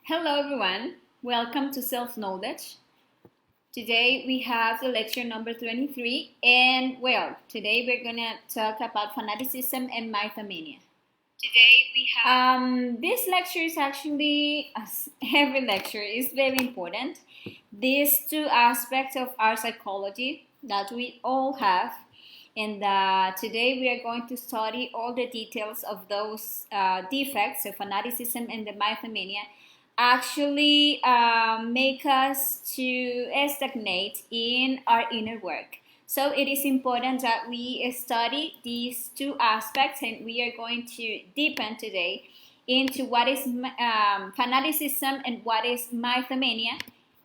Hello everyone, welcome to Self-Knowledge. Today we have the lecture number 23 and today we're gonna talk about fanaticism and mythomania. This lecture is actually, as every lecture, is very important. These two aspects of our psychology that we all have, and today we are going to study all the details of those defects of fanaticism and the mythomania actually make us to stagnate in our inner work. So it is important that we study these two aspects, and we are going to deepen today into what is fanaticism and what is mythomania.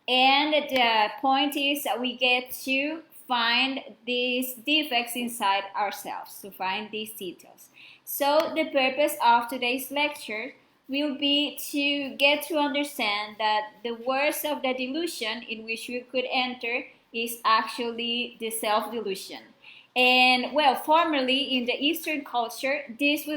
And the point is that we get to find these defects inside ourselves, to find these details. So the purpose of today's lecture will be to get to understand that the worst of the delusion in which we could enter is actually the self-delusion. And formerly in the Eastern culture, this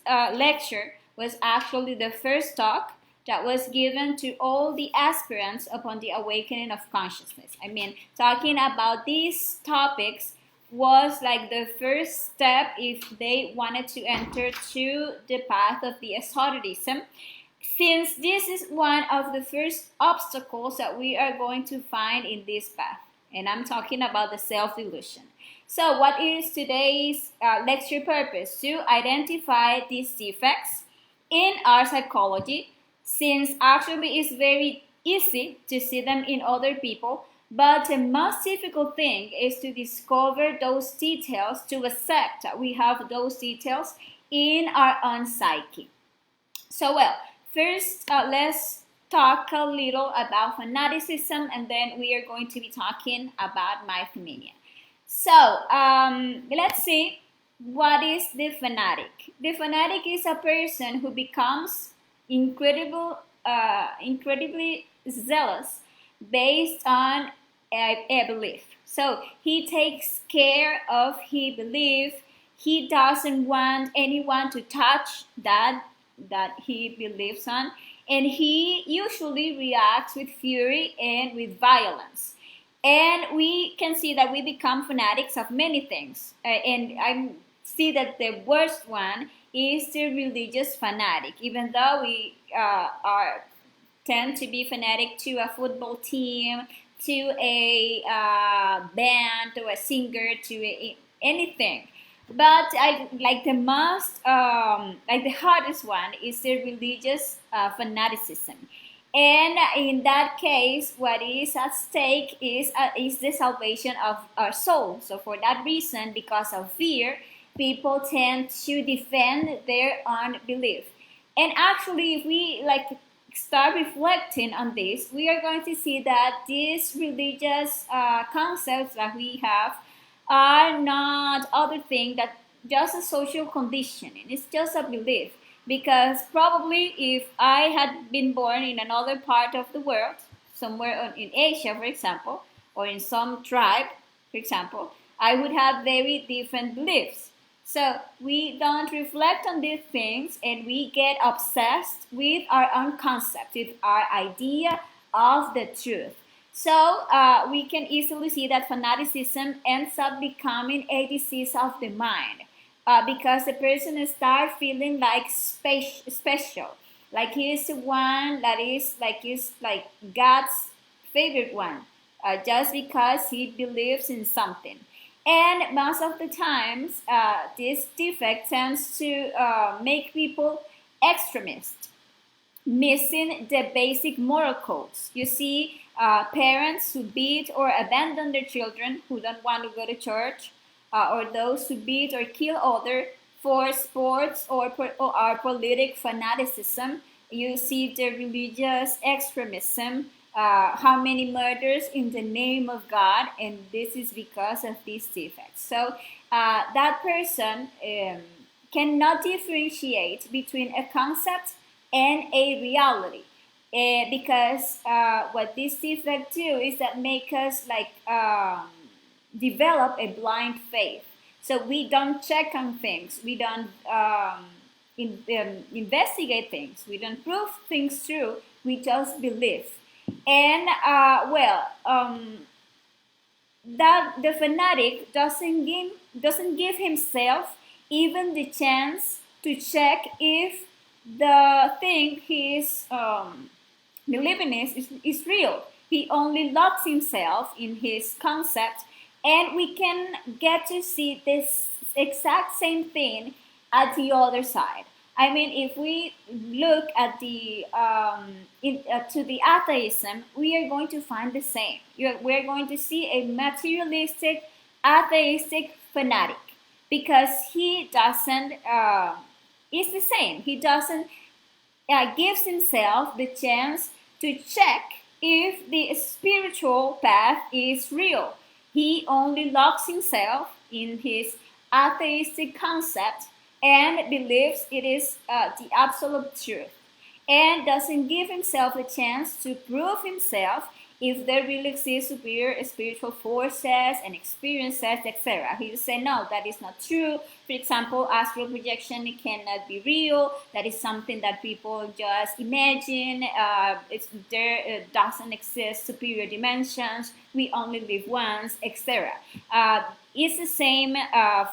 lecture was actually the first talk that was given to all the aspirants upon the awakening of consciousness. I mean, talking about these topics was like the first step if they wanted to enter to the path of the esotericism, since this is one of the first obstacles that we are going to find in this path. And I'm talking about the self-delusion. So what is today's lecture purpose? To identify these defects in our psychology, since actually it's very easy to see them in other people, but the most difficult thing is to discover those details, to accept that we have those details in our own psyche. So first let's talk a little about fanaticism, and then we are going to be talking about mythomania. So let's see, what is the fanatic? The fanatic is a person who becomes incredibly zealous based on a belief. So he takes care of his belief. He doesn't want anyone to touch that he believes on, and he usually reacts with fury and with violence. And we can see that we become fanatics of many things. And I see that the worst one is the religious fanatic. Even though we tend to be fanatic to a football team, to a band, to a singer, to anything. But I like the most, like the hardest one is the religious fanaticism. And in that case, what is at stake is the salvation of our soul. So for that reason, because of fear, people tend to defend their own belief. And actually, if we start reflecting on this, we are going to see that these religious concepts that we have are not other thing that just a social conditioning. It's just a belief. Because probably if I had been born in another part of the world, somewhere in Asia, for example, or in some tribe, for example, I would have very different beliefs. So we don't reflect on these things, and we get obsessed with our own concept, with our idea of the truth. So we can easily see that fanaticism ends up becoming a disease of the mind. Because the person starts feeling like special, like he's the one that is like God's favorite one, just because he believes in something. And most of the times, this defect tends to make people extremist, missing the basic moral codes. You see, parents who beat or abandon their children who don't want to go to church, or those who beat or kill others for sports or politic fanaticism. You see the religious extremism, how many murders in the name of God, and this is because of these defects. So that person cannot differentiate between a concept and a reality. Because what these defects do is that make us develop a blind faith. So we don't check on things. We don't investigate things. We don't prove things true. We just believe. And that the fanatic doesn't give himself even the chance to check if the thing he is believing is real. He only locks himself in his concept, and we can get to see this exact same thing at the other side. I mean, if we look at to the atheism, we are going to find the same. We're going to see a materialistic, atheistic fanatic, because he doesn't. It's the same. He doesn't gives himself the chance to check if the spiritual path is real. He only locks himself in his atheistic concept and believes it is the absolute truth, and doesn't give himself a chance to prove himself if there really exist superior spiritual forces and experiences, etc. He will say, no, that is not true. For example, astral projection cannot be real. That is something that people just imagine. There doesn't exist superior dimensions. We only live once, etc. It's the same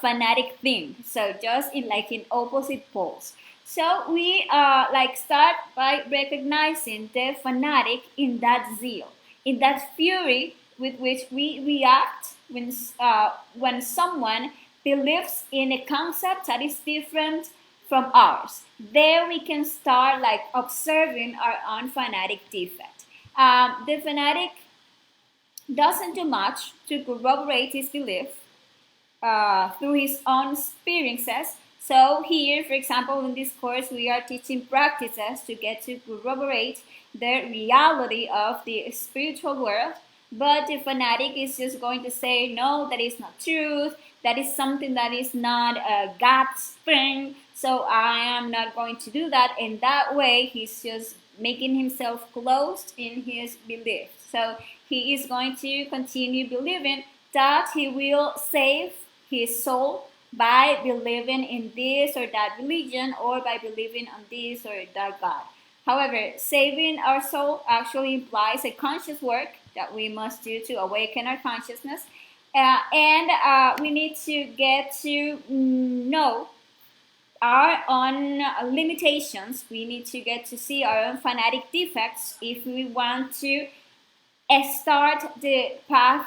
fanatic thing. So just in opposite poles. So we start by recognizing the fanatic in that zeal, in that fury with which we react when someone believes in a concept that is different from ours. There we can start observing our own fanatic defect. The fanatic doesn't do much to corroborate his belief through his own experiences. So here, for example, in this course, we are teaching practices to get to corroborate the reality of the spiritual world. But the fanatic is just going to say, no, that is not truth. That is something that is not God's thing. So I am not going to do that. And that way, he's just making himself closed in his belief. So he is going to continue believing that he will save his soul by believing in this or that religion, or by believing on this or that God. However, saving our soul actually implies a conscious work that we must do to awaken our consciousness. And we need to get to know our own limitations. We need to get to see our own fanatic defects if we want to start the path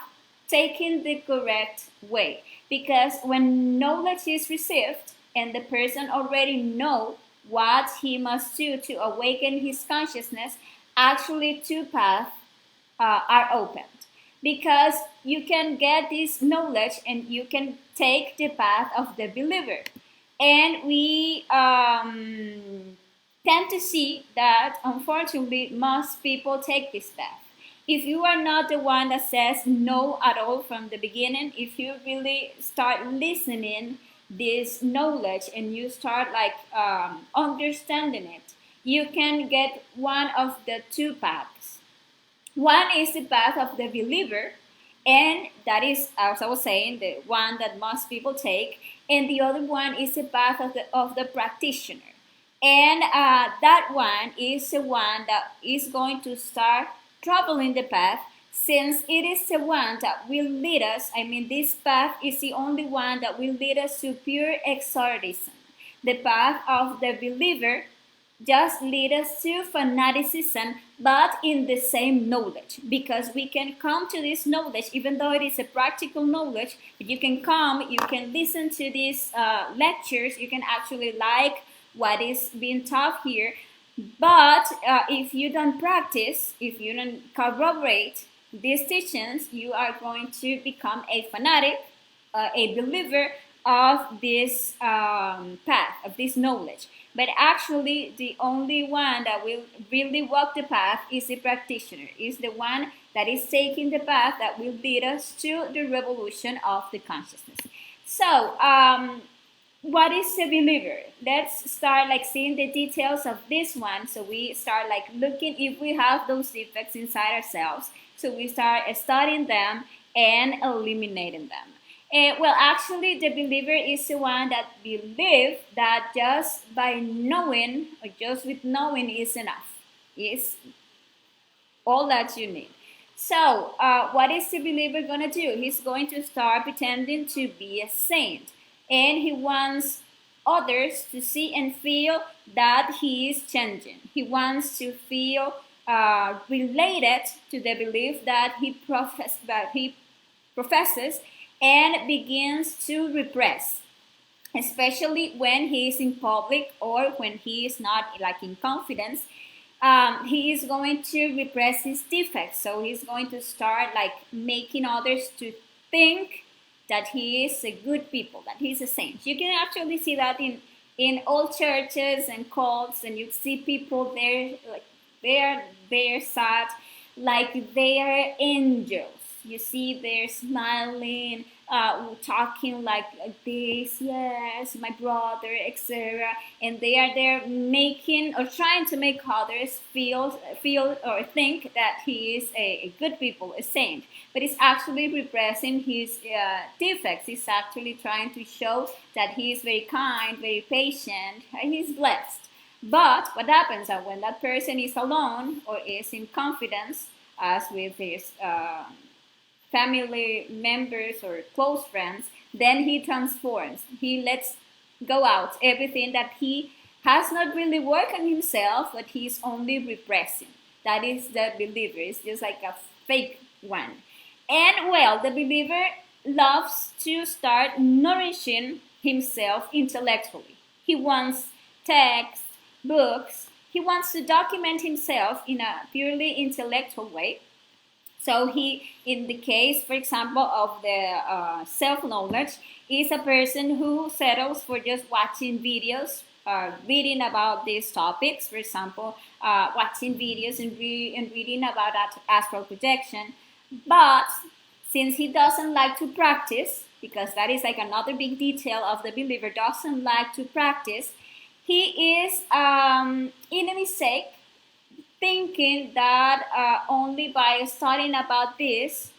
taking the correct way. Because when knowledge is received and the person already knows what he must do to awaken his consciousness, actually two paths are opened. Because you can get this knowledge and you can take the path of the believer. And we tend to see that, unfortunately, most people take this path. If you are not the one that says no at all from the beginning, if you really start listening this knowledge and you start understanding it, you can get one of the two paths. One is the path of the believer, and that is, as I was saying, the one that most people take, and the other one is the path of the practitioner. And that one is the one that is going to start traveling the path, since it is the one that will lead us. I mean, this path is the only one that will lead us to pure exotism. The path of the believer just leads us to fanaticism, but in the same knowledge, because we can come to this knowledge, even though it is a practical knowledge. But you can come, you can listen to these lectures, you can actually like what is being taught here. But if you don't practice, if you don't corroborate these teachings, you are going to become a fanatic, a believer of this path, of this knowledge. But actually, the only one that will really walk the path is the practitioner, is the one that is taking the path that will lead us to the revolution of the consciousness. So, what is a believer? Let's start seeing the details of this one. So we start looking if we have those defects inside ourselves. So we start studying them and eliminating them. Well, actually, the believer is the one that believes that just by knowing or just with knowing is enough. Is all that you need. So, what is the believer going to do? He's going to start pretending to be a saint. And he wants others to see and feel that he is changing. He wants to feel related to the belief that he professes and begins to repress, especially when he is in public or when he is not like in confidence. He is going to repress his defects. So he's going to start like making others to think that he is a good people, that he's a saint. You can actually see that in all churches and cults, and you see people there like they're sad, like they are angels. You see they're smiling, talking like this, yes, my brother, etc. And they are there making or trying to make others feel or think that he is a good people, a saint. But he's actually repressing his defects. He's actually trying to show that he is very kind, very patient, and he's blessed. But what happens when that person is alone or is in confidence, as with his family members or close friends, then he transforms. He lets go out everything that he has not really worked on himself, but he's only repressing. That is the believer. It's just like a fake one. And well, the believer loves to start nourishing himself intellectually. He wants texts, books. He wants to document himself in a purely intellectual way. So he, in the case, for example, of the self-knowledge, is a person who settles for just watching videos, reading about these topics, for example, watching videos and reading about astral projection. But since he doesn't like to practice, because that is like another big detail of the believer, doesn't like to practice, he is in a mistake, thinking that only by studying about this,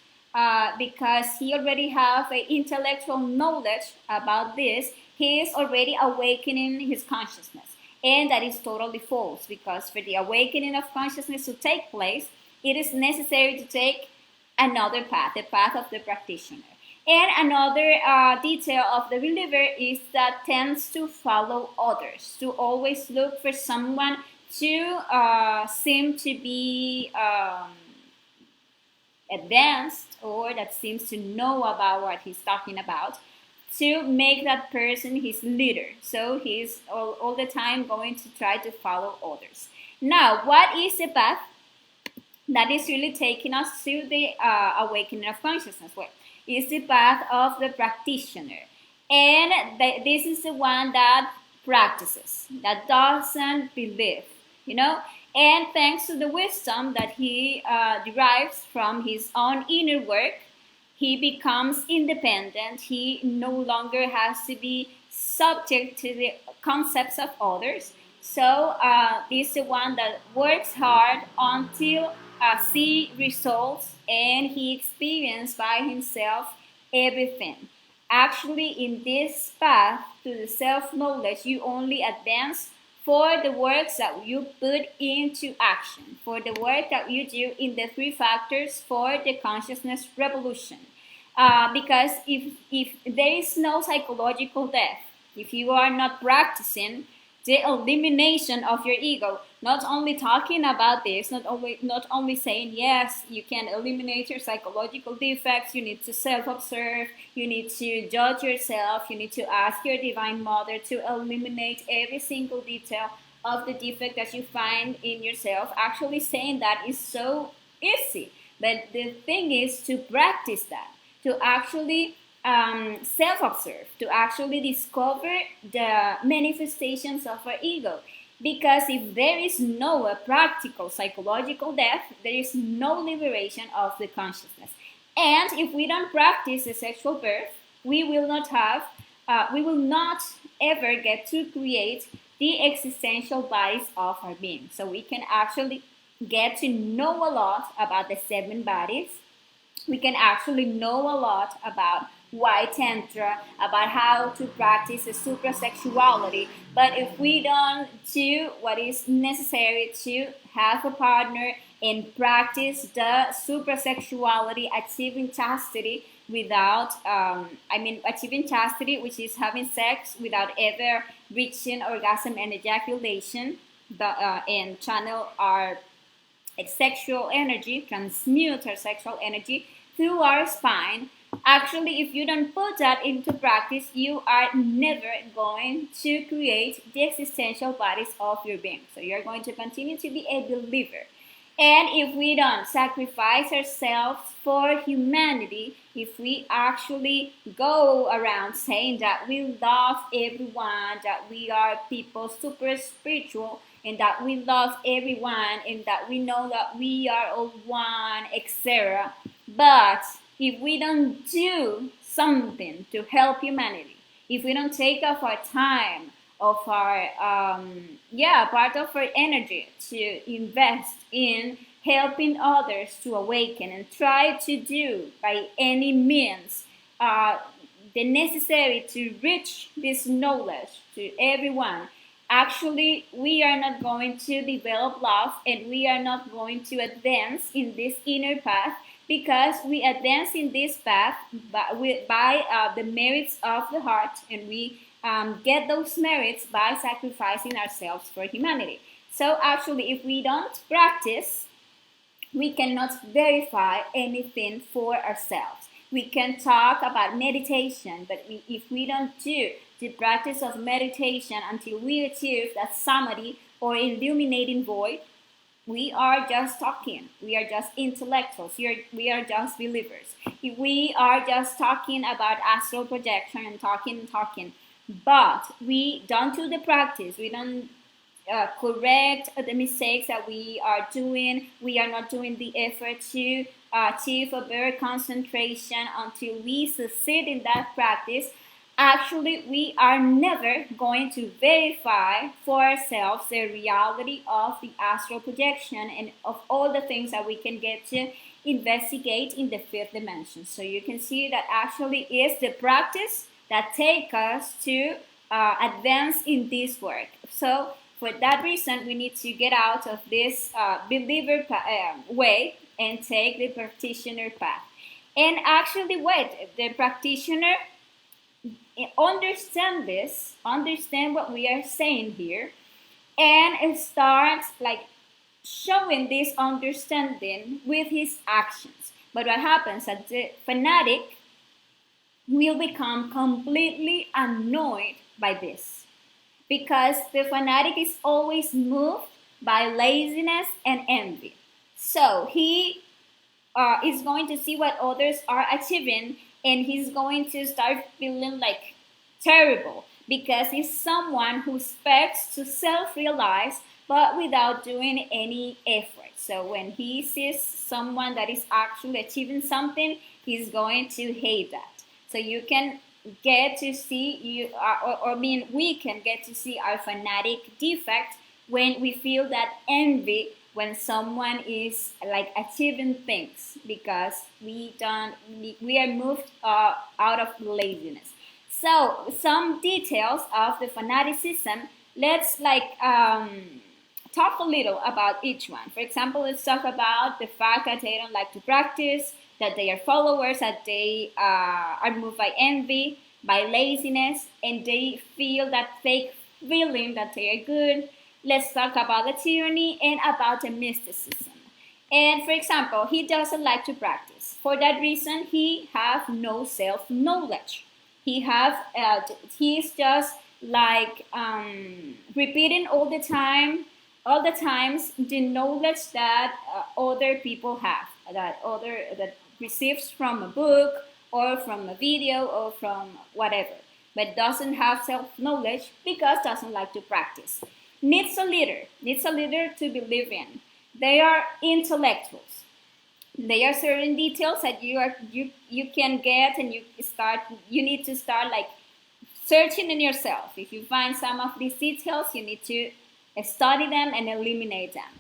because he already have an intellectual knowledge about this, he is already awakening his consciousness. And that is totally false, because for the awakening of consciousness to take place, it is necessary to take another path, the path of the practitioner. And another detail of the believer is that tends to follow others, to always look for someone to seem to be advanced, or that seems to know about what he's talking about, to make that person his leader. So he's all the time going to try to follow others. Now, what is the path that is really taking us to the awakening of consciousness? Well, it's the path of the practitioner. And this is the one that practices, that doesn't believe, you know. And thanks to the wisdom that he derives from his own inner work, he becomes independent. He no longer has to be subject to the concepts of others. So this is the one that works hard until see results, and he experiences by himself everything. Actually, in this path to the self-knowledge, you only advance for the works that you put into action, for the work that you do in the 3 factors for the consciousness revolution. Because if there is no psychological death, if you are not practicing the elimination of your ego, not only talking about this, not only saying, yes, you can eliminate your psychological defects, you need to self-observe, you need to judge yourself, you need to ask your Divine Mother to eliminate every single detail of the defect that you find in yourself. Actually saying that is so easy, but the thing is to practice that, to actually self-observe, to actually discover the manifestations of our ego. Because if there is no practical psychological death, there is no liberation of the consciousness. And if we don't practice the sexual birth, we will not ever get to create the existential bodies of our being. So we can actually get to know a lot about the 7 bodies. We can actually know a lot about why tantra, about how to practice the suprasexuality. But if we don't do what is necessary to have a partner and practice the suprasexuality, achieving chastity without, achieving chastity, which is having sex without ever reaching orgasm and ejaculation, and channel our sexual energy, transmute our sexual energy through our spine. Actually, if you don't put that into practice, you are never going to create the existential bodies of your being. So you're going to continue to be a believer. And if we don't sacrifice ourselves for humanity, if we actually go around saying that we love everyone, that we are people super spiritual, and that we love everyone, and that we know that we are all one, etc. But if we don't do something to help humanity, if we don't take off our time, of our part of our energy to invest in helping others to awaken, and try to do by any means the necessary to reach this knowledge to everyone, actually we are not going to develop love, and we are not going to advance in this inner path, because we advance in this path by the merits of the heart, and we get those merits by sacrificing ourselves for humanity. So actually, if we don't practice, we cannot verify anything for ourselves. We can talk about meditation, but if we don't do the practice of meditation until we achieve that samadhi or illuminating void, we are just talking. We are just intellectuals. We are just believers. We are just talking about astral projection and talking, but we don't do the practice. We don't correct the mistakes that we are doing. We are not doing the effort to achieve a better concentration until we succeed in that practice. Actually, we are never going to verify for ourselves the reality of the astral projection and of all the things that we can get to investigate in the fifth dimension. So you can see that actually is the practice that take us to advance in this work. So for that reason, we need to get out of this believer way and take the practitioner path. And actually, the practitioner understand what we are saying here, and it starts like showing this understanding with his actions. But what happens that the fanatic will become completely annoyed by this, because the fanatic is always moved by laziness and envy. So he is going to see what others are achieving, and he's going to start feeling like terrible, because he's someone who expects to self-realize but without doing any effort. So when he sees someone that is actually achieving something, he's going to hate that. So you can get to see we can get to see our fanatic defect when we feel that envy when someone is like achieving things, because we are moved out of laziness. So some details of the fanaticism. Let's talk a little about each one. For example, let's talk about the fact that they don't like to practice, that they are followers, that they are moved by envy, by laziness, and they feel that fake feeling that they are good. Let's talk about the tyranny and about the mysticism. And for example, he doesn't like to practice. For that reason, he have no self-knowledge. He's just like repeating all the times the knowledge that other people have, that receives from a book or from a video or from whatever, but doesn't have self-knowledge because doesn't like to practice. Needs a leader to believe in. They are intellectuals. There are certain details that you can get, and you need to start like searching in yourself. If you find some of these details, you need to study them and eliminate them.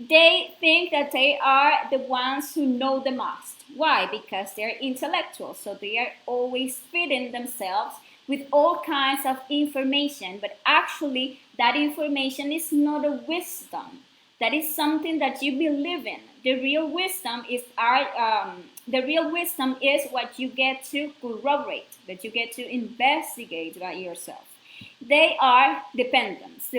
They think that they are the ones who know the most. Why? Because they're intellectuals, so they are always feeding themselves with all kinds of information, but actually that information is not a wisdom. That is something that you believe in. The real wisdom is what you get to corroborate, that you get to investigate by yourself. They are dependents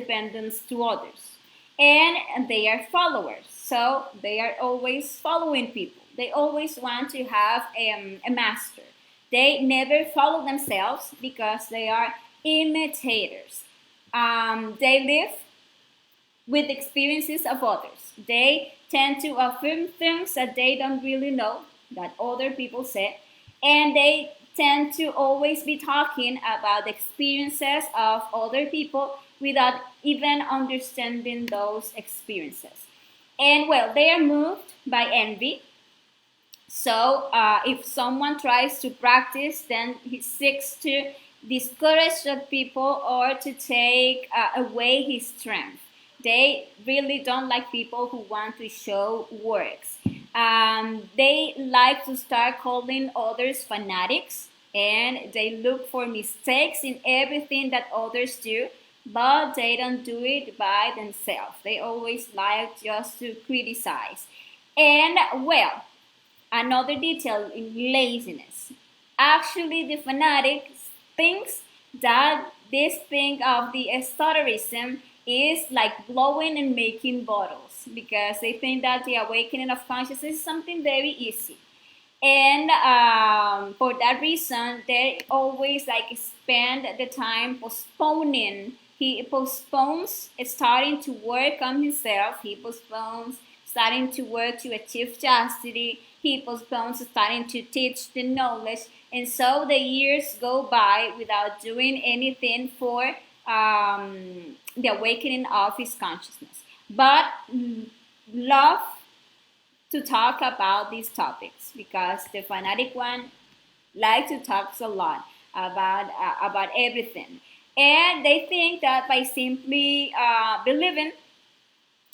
to others, and they are followers. So they are always following people. They always want to have a master. They never follow themselves because they are imitators. They live with experiences of others. They tend to affirm things that they don't really know, that other people say, and they tend to always be talking about the experiences of other people without even understanding those experiences. And well, they are moved by envy. So if someone tries to practice, then he seeks to discourage the people or to take away his strength. They really don't like people who want to show works. They like to start calling others fanatics, and they look for mistakes in everything that others do, but they don't do it by themselves. They always like just to criticize. And well, another detail in laziness. Actually, the fanatic thinks that this thing of the esotericism is like blowing and making bottles, because they think that the awakening of consciousness is something very easy. And for that reason, they always like spend the time postponing. He postpones starting to work on himself. He postpones starting to work to achieve chastity. He postpones starting to teach the knowledge. And so the years go by without doing anything for the awakening of his consciousness. But love to talk about these topics, because the fanatic one likes to talk a lot about everything, and they think that by simply believing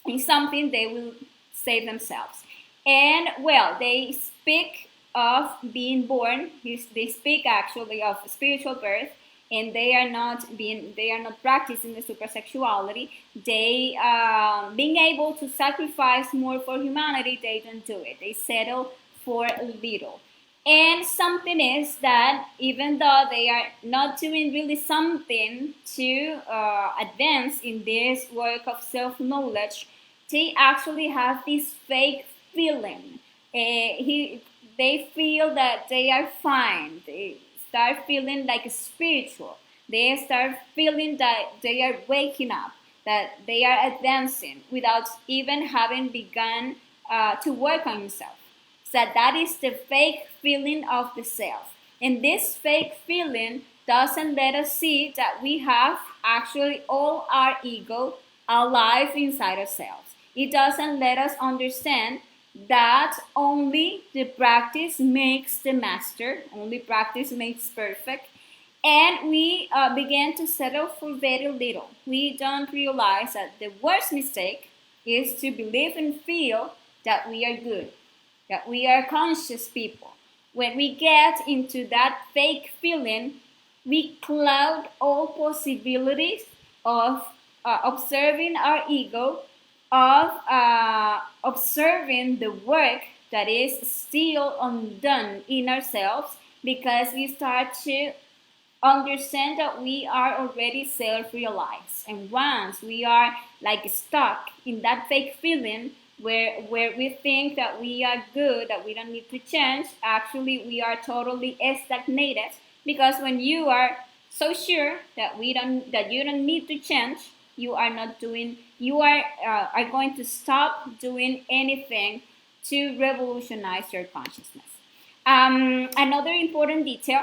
in something they will save themselves. And well, they speak of being born. They speak actually of spiritual birth, and they are not practicing the supersexuality. They being able to sacrifice more for humanity, they don't do it. They settle for little. And something is that even though they are not doing really something to advance in this work of self-knowledge, they actually have this fake feeling. They feel that they are fine. They start feeling like spiritual. They start feeling that they are waking up, that they are advancing without even having begun to work on himself. So that is the fake feeling of the self. And this fake feeling doesn't let us see that we have actually all our ego alive inside ourselves. It doesn't let us understand that only the practice makes the master, only practice makes perfect, and we begin to settle for very little. We don't realize that the worst mistake is to believe and feel that we are good, that we are conscious people. When we get into that fake feeling, we cloud all possibilities of observing our ego, of observing the work that is still undone in ourselves, because we start to understand that we are already self-realized. And once we are like stuck in that fake feeling where we think that we are good, that we don't need to change, actually we are totally stagnated, because when you are so sure that you don't need to change, you are going to stop doing anything to revolutionize your consciousness. Another important detail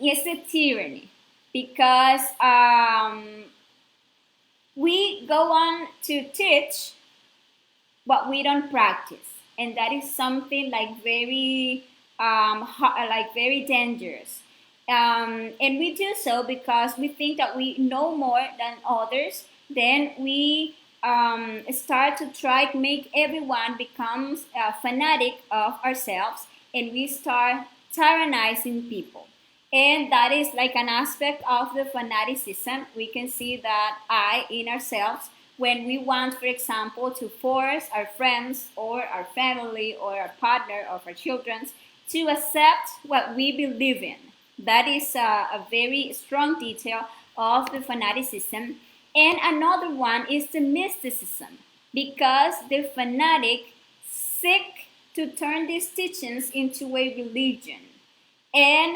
is the tyranny, because we go on to teach what we don't practice, and that is something like very very dangerous. And we do so because we think that we know more than others. Then we start to try to make everyone becomes a fanatic of ourselves, and we start tyrannizing people. And that is like an aspect of the fanaticism. We can see that in ourselves, when we want, for example, to force our friends or our family or our partner or our children to accept what we believe in. That is a very strong detail of the fanaticism. And another one is the mysticism, because the fanatic seek to turn these teachings into a religion. And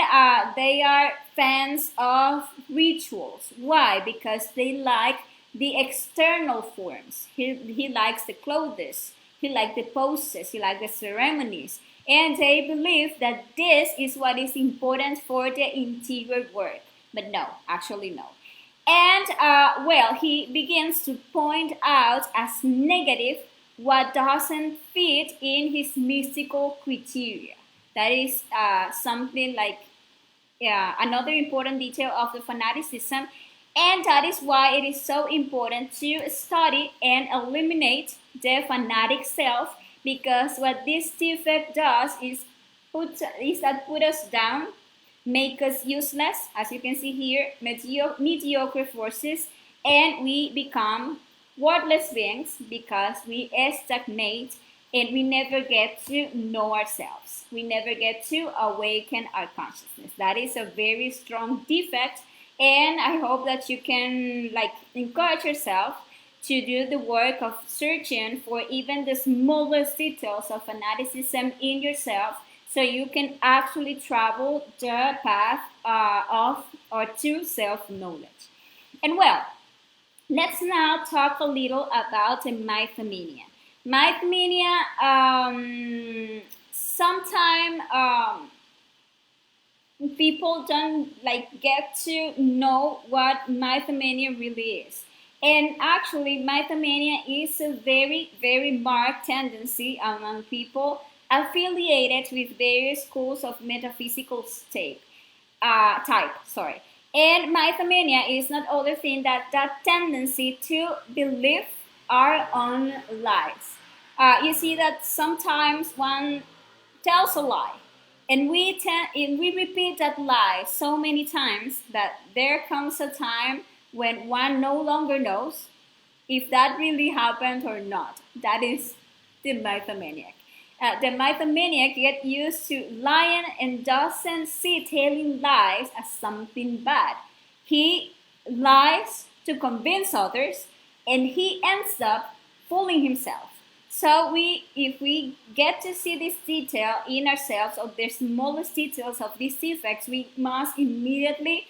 they are fans of rituals. Why? Because they like the external forms. He likes the clothes, he likes the poses, he likes the ceremonies. And they believe that this is what is important for the interior work. But no, actually no. And well, he begins to point out as negative what doesn't fit in his mystical criteria. That is something like another important detail of the fanaticism. And that is why it is so important to study and eliminate the fanatic self, because what this defect does is put us down, make us useless, as you can see here, mediocre forces, and we become worthless beings because we stagnate and we never get to know ourselves. We never get to awaken our consciousness. That is a very strong defect, and I hope that you can encourage yourself to do the work of searching for even the smallest details of fanaticism in yourself, so you can actually travel the path of or to self-knowledge. And well, let's now talk a little about the mythomania. Mythomania, sometimes people don't get to know what mythomania really is. And actually, mythomania is a very, very marked tendency among people affiliated with various schools of metaphysical type. And mythomania is not other thing that tendency to believe our own lies. You see that sometimes one tells a lie, and we repeat that lie so many times that there comes a time when one no longer knows if that really happened or not. That is the mythomaniac. The mythomaniac gets used to lying and doesn't see telling lies as something bad. He lies to convince others, and he ends up fooling himself. So if we get to see this detail in ourselves, or the smallest details of these defects, we must immediately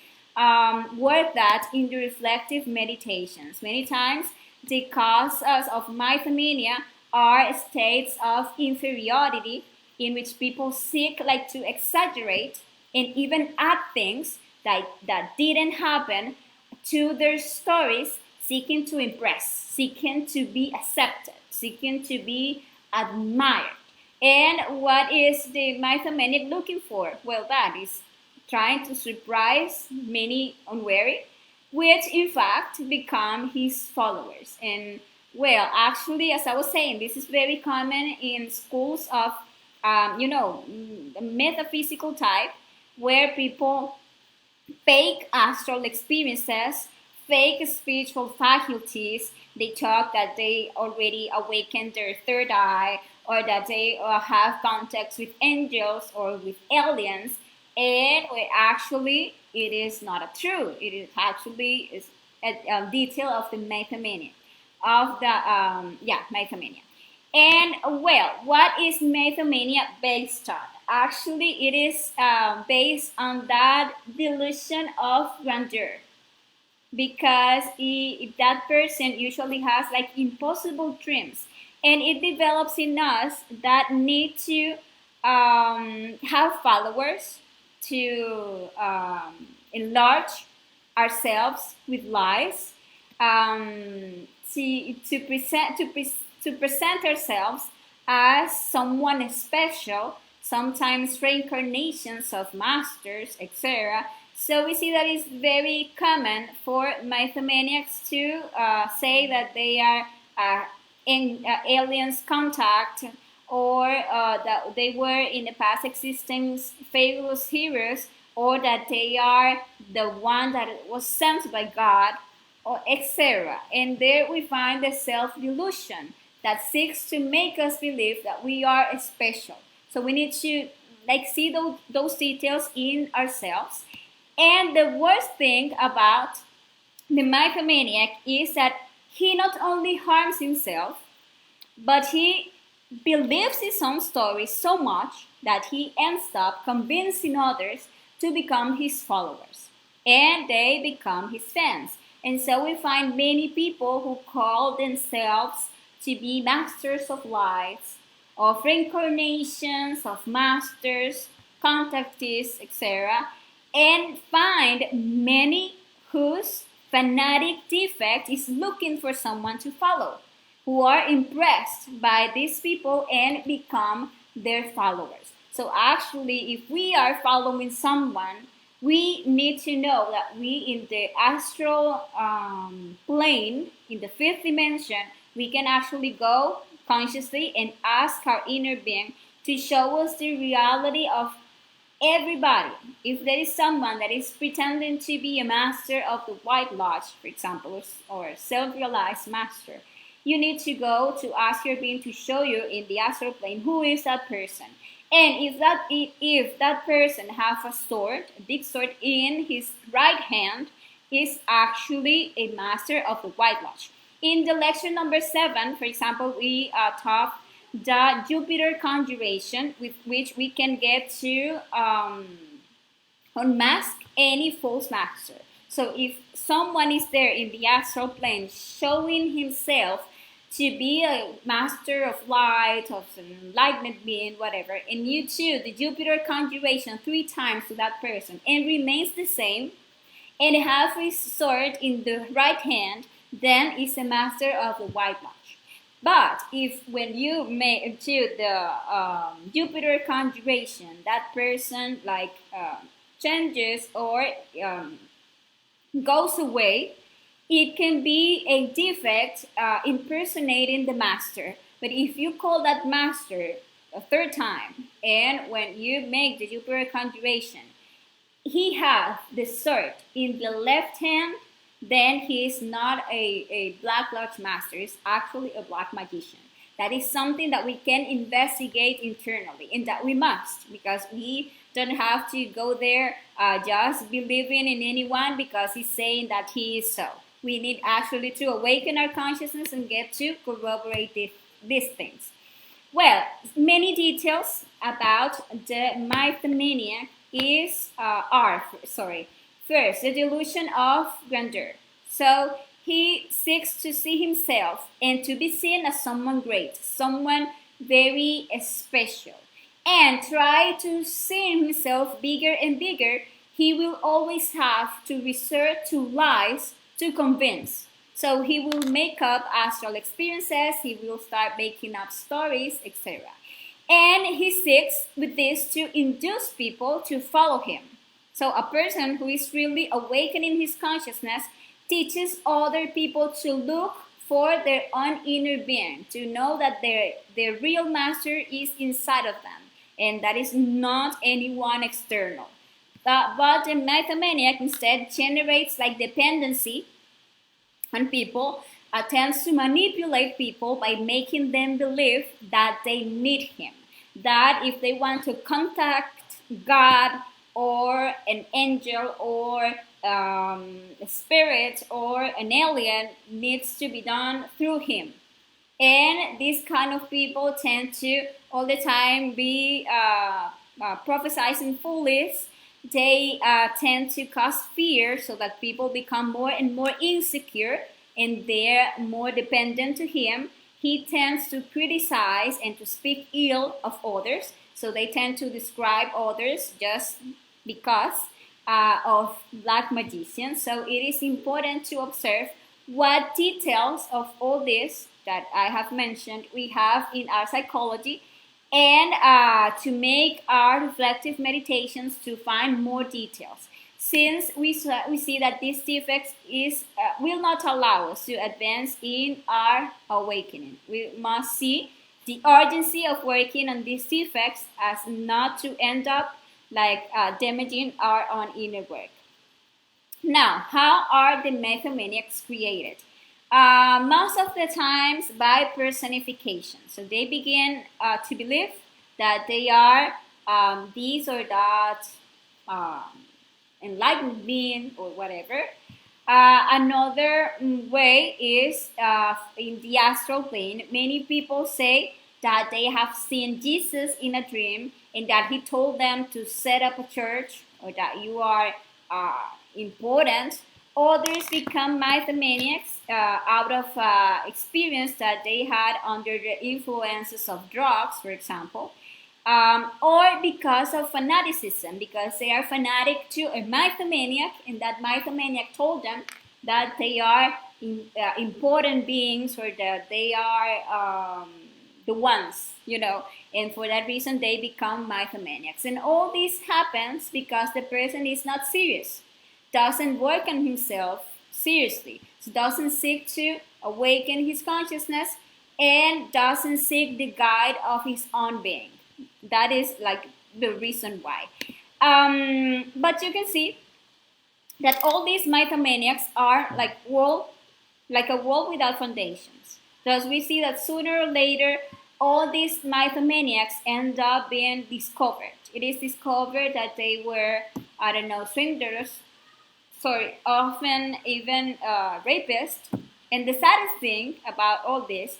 work that in the reflective meditations. Many times the causes of mythomania are states of inferiority in which people seek to exaggerate and even add things that didn't happen to their stories, seeking to impress, seeking to be accepted, seeking to be admired. And what is the mythomaniac looking for? Well, that is trying to surprise many unwary, which in fact become his followers. And well, actually, as I was saying, this is very common in schools of, the metaphysical type, where people fake astral experiences, fake spiritual faculties. They talk that they already awakened their third eye, or that they have contacts with angels or with aliens, and actually it is not true. It is actually a detail of the mythomania, of the mythomania. And well, what is mythomania based on? Actually, it is based on that delusion of grandeur, because if that person usually has impossible dreams, and it develops in us that need to have followers, to enlarge ourselves with lies, to present ourselves as someone special, sometimes reincarnations of masters, etc. So we see that it's very common for mythomaniacs to say that they are in aliens contact, or that they were in the past existence fabulous heroes, or that they are the one that was sent by God, or etc. And there we find the self-delusion that seeks to make us believe that we are special. So we need to see those details in ourselves. And the worst thing about the mythomaniac is that he not only harms himself, but he believes his own story so much that he ends up convincing others to become his followers. And they become his fans. And so we find many people who call themselves to be masters of lights, of reincarnations, of masters, contactees, etc., and find many whose fanatic defect is looking for someone to follow, who are impressed by these people and become their followers. So actually, if we are following someone, we need to know that we in the astral plane, in the fifth dimension, we can actually go consciously and ask our inner being to show us the reality of everybody. If there is someone that is pretending to be a master of the White Lodge, for example, or a self-realized master, you need to go to ask your being to show you in the astral plane who is that person. And if that person has a sword, a big sword in his right hand, is actually a master of the White Lodge. In the lecture number 7, for example, we taught the Jupiter conjuration, with which we can get to unmask any false master. So if someone is there in the astral plane showing himself to be a master of light, of an enlightenment being, whatever, and you do the Jupiter conjuration 3 times to that person and remains the same, and have his sword in the right hand, then is a master of the White Lodge. But if when you do the Jupiter conjuration, that person changes or goes away, it can be a defect impersonating the master. But if you call that master a 3rd time, and when you make the Jupiter conjuration, he has the sword in the left hand, then he is not a Black Lodge master. He's actually a black magician. That is something that we can investigate internally, and that we must, because we don't have to go there just believing in anyone because he's saying that he is so. We need actually to awaken our consciousness and get to corroborate these things. Well, many details about the mythomaniac First, the delusion of grandeur. So he seeks to see himself and to be seen as someone great, someone very special, and try to see himself bigger and bigger. He will always have to resort to lies to convince. So he will make up astral experiences, he will start making up stories, etc. And he seeks with this to induce people to follow him. So a person who is really awakening his consciousness teaches other people to look for their own inner being, to know that their real master is inside of them, and that is not anyone external. But the mythomaniac instead generates dependency on people, attempts to manipulate people by making them believe that they need him, that if they want to contact God or an angel or a spirit or an alien, needs to be done through him. And these kind of people tend to all the time be prophesizing foolish. They tend to cause fear so that people become more and more insecure and they're more dependent to him. He tends to criticize and to speak ill of others. So they tend to describe others just because of black magicians. So it is important to observe what details of all this that I have mentioned we have in our psychology, and to make our reflective meditations to find more details. Since we see that these defects will not allow us to advance in our awakening. We must see the urgency of working on these defects as not to end up like damaging our own inner work. Now, how are the mythomaniacs created? Most of the times by personification. So they begin to believe that they are this or that um, enlightened being or whatever. Another way is in the astral plane. Many people say that they have seen Jesus in a dream and that he told them to set up a church or that you are important. Others become mythomaniacs out of experience that they had under the influences of drugs, for example, or because of fanaticism, because they are fanatic to a mythomaniac, and that mythomaniac told them that they are important beings or that they are the ones, and for that reason they become mythomaniacs. And all this happens because the person is not serious, doesn't work on himself seriously, so doesn't seek to awaken his consciousness and doesn't seek the guide of his own being. That is like the reason why. But you can see that all these mythomaniacs are like a wall without foundations. Thus, we see that sooner or later, all these mythomaniacs end up being discovered. It is discovered that they were, I don't know, swindlers, often even rapists. And the saddest thing about all this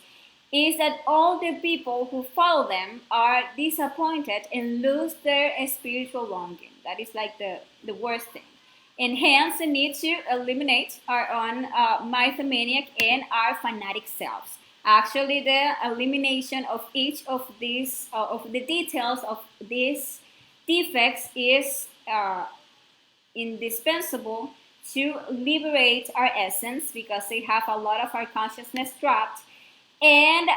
is that all the people who follow them are disappointed and lose their spiritual longing. That is like the worst thing. And hence the need to eliminate our own mythomaniac and our fanatic selves. Actually, the elimination of each of these, of the details of these defects is indispensable to liberate our essence, because they have a lot of our consciousness trapped. And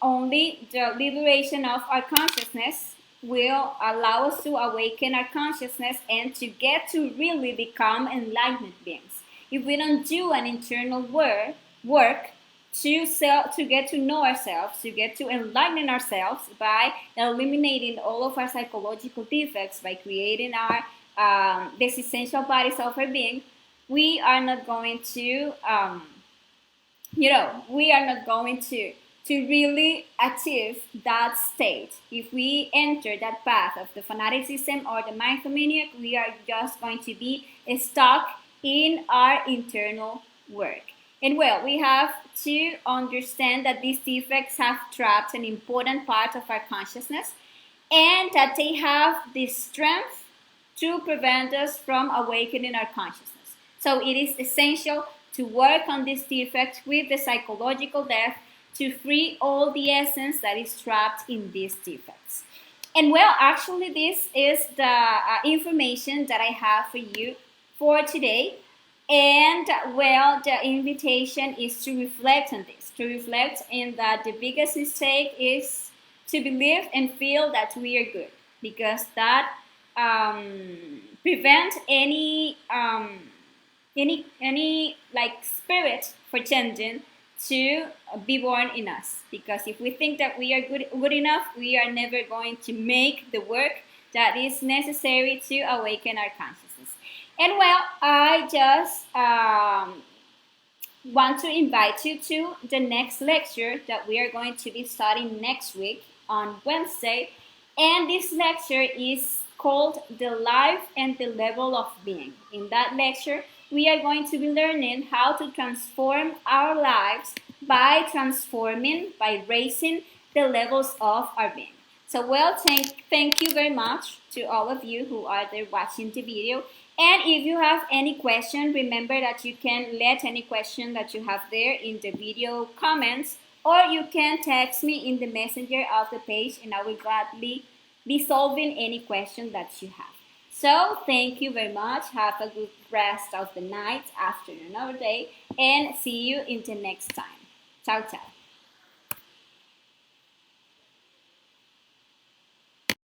only the liberation of our consciousness will allow us to awaken our consciousness and to get to really become enlightened beings. If we don't do an internal work to get to know ourselves, to get to enlighten ourselves by eliminating all of our psychological defects, by creating these essential bodies of our being, we are not going to we are not going to really achieve that state. If we enter that path of the fanaticism or the mythomaniac, we are just going to be stuck in our internal work. And we have to understand that these defects have trapped an important part of our consciousness, and that they have the strength to prevent us from awakening our consciousness. So it is essential to work on this defect with the psychological death to free all the essence that is trapped in these defects. And actually this is the information that I have for you for today. And the invitation is to reflect on this, to reflect in that the biggest mistake is to believe and feel that we are good, because that prevents any like spirit pretending to be born in us. Because if we think that we are good enough, we are never going to make the work that is necessary to awaken our consciousness. And I just want to invite you to the next lecture that we are going to be starting next week on Wednesday. And this lecture is called The Life and the Level of Being. In that lecture, we are going to be learning how to transform our lives by raising the levels of our being. So thank you very much to all of you who are there watching the video. And if you have any question, remember that you can let any question that you have there in the video comments, or you can text me in the messenger of the page, and I will gladly be solving any question that you have. So thank you very much. Have a good rest of the night, afternoon, or day, and see you in the next time. Ciao, ciao.